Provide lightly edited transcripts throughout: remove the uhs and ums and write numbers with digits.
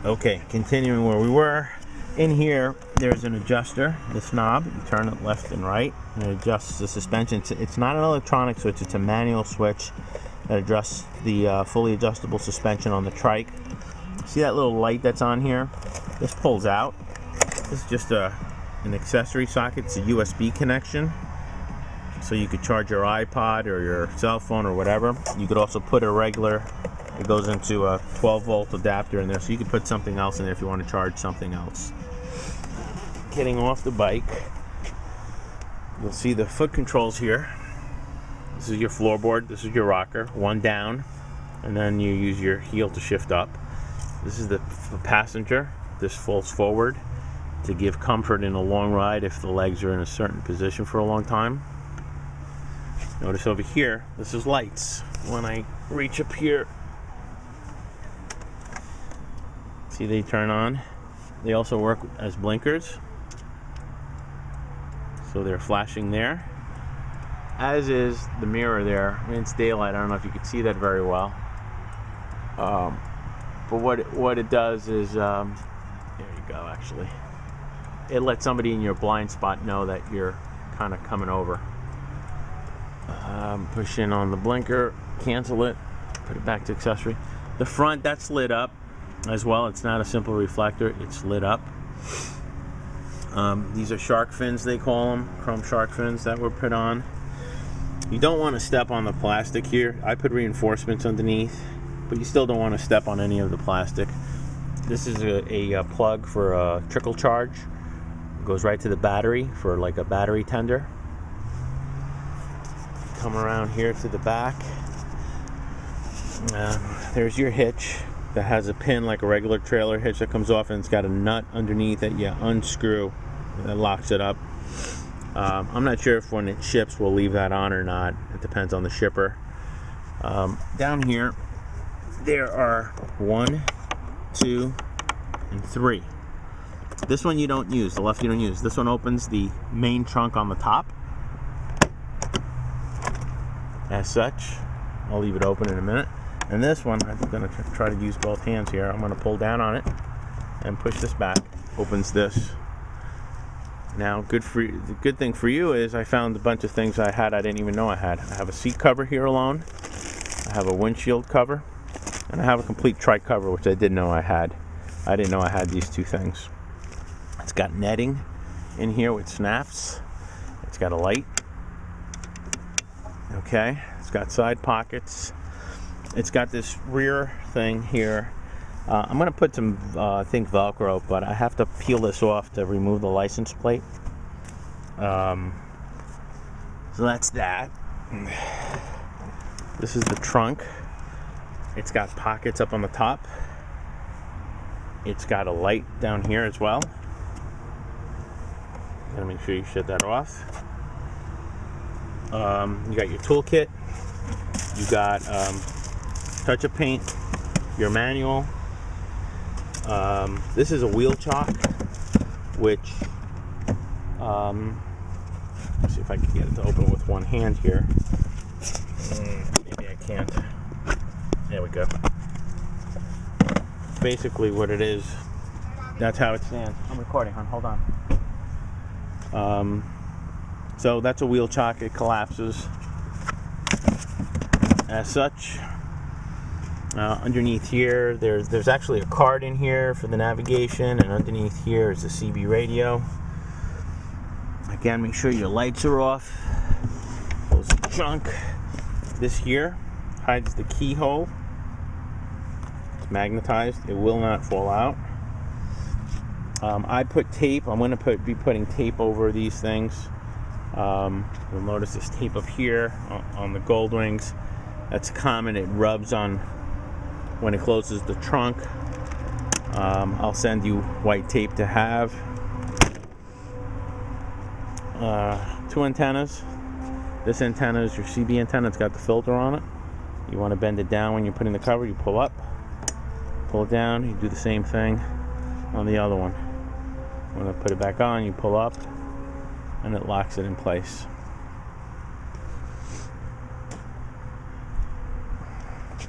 Okay, continuing where we were. In here, there's an adjuster, this knob. You turn it left and right, and it adjusts the suspension. It's not an electronic switch, it's a manual switch that adjusts the fully adjustable suspension on the trike. See that little light that's on here? This pulls out. This is just an accessory socket. It's a USB connection. So you could charge your iPod or your cell phone or whatever. You could also put a regular, it goes into a 12-volt adapter in there, so you could put something else in there if you want to charge something else. Getting off the bike, you'll see the foot controls here. This is your floorboard, this is your rocker, one down, and then you use your heel to shift up. This is the passenger. This folds forward to give comfort in a long ride if the legs are in a certain position for a long time. Notice over here, this is lights. When I reach up here, see they turn on. They also work as blinkers. So they're flashing there. As is the mirror there. I mean, it's daylight, I don't know if you can see that very well. But what it does is, there you go actually. It lets somebody in your blind spot know that you're kind of coming over. Push in on the blinker, cancel it, put it back to accessory. The front, that's lit up as well. It's not a simple reflector, it's lit up. These are shark fins, they call them, chrome shark fins that were put on. You don't want to step on the plastic here. I put reinforcements underneath, but you still don't want to step on any of the plastic. This is a plug for a trickle charge. It goes right to the battery for like a battery tender. Come around here to the back. There's your hitch that has a pin like a regular trailer hitch that comes off, and it's got a nut underneath that you unscrew that locks it up. I'm not sure if when it ships we'll leave that on or not. It depends on the shipper. Down here there are 1, 2, and 3. This one you don't use, the left you don't use. This one opens the main trunk on the top. As such, I'll leave it open in a minute. And this one, I'm going to try to use both hands here. I'm going to pull down on it and push this back. Opens this. Now, the good thing for you is I found a bunch of things I didn't even know I had. I have a seat cover here alone. I have a windshield cover. And I have a complete trike cover, which I didn't know I had. I didn't know I had these two things. It's got netting in here with snaps. It's got a light. Okay, it's got side pockets. It's got this rear thing here. I'm going to put some, I think, Velcro, but I have to peel this off to remove the license plate. So that's that. This is the trunk. It's got pockets up on the top. It's got a light down here as well. Gotta make sure you shut that off. You got your toolkit. You got touch-up paint, your manual. This is a wheel chock, which let's see if I can get it to open with one hand here. Maybe I can't. There we go. Basically what it is, that's how it stands. I'm recording, hon. Hold on. So that's a wheel chock. It collapses as such. Underneath here, there's actually a card in here for the navigation, and underneath here is the CB radio. Again, make sure your lights are off. Close the trunk. This here hides the keyhole. It's magnetized. It will not fall out. I put tape. I'm going to be putting tape over these things. You'll notice this tape up here on the gold wings. That's common. It rubs on when it closes the trunk. I'll send you white tape to have. 2 antennas. This antenna is your CB antenna. It's got the filter on it. You want to bend it down when you're putting the cover. You pull up, pull it down. You do the same thing on the other one. When I put it back on, you pull up, and it locks it in place.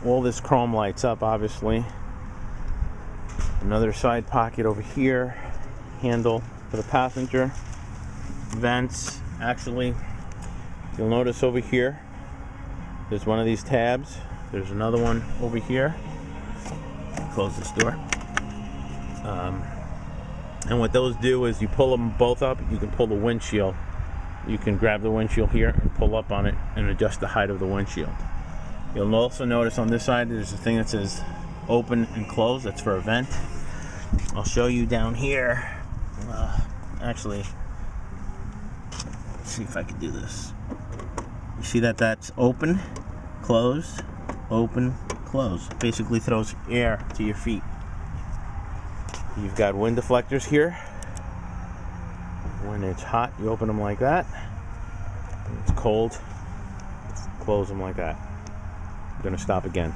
All this chrome lights up, obviously. Another side pocket over here, handle for the passenger, vents. Actually, you'll notice over here, there's one of these tabs. There's another one over here. Close this door. And what those do is you pull them both up. You can pull the windshield. You can grab the windshield here and pull up on it and adjust the height of the windshield. You'll also notice on this side there's a thing that says open and close. That's for a vent. I'll show you down here. Actually, let's see if I can do this. You see that that's open, close, open, close. Basically throws air to your feet. You've got wind deflectors here. When it's hot, you open them like that. When it's cold, close them like that. I'm going to stop again.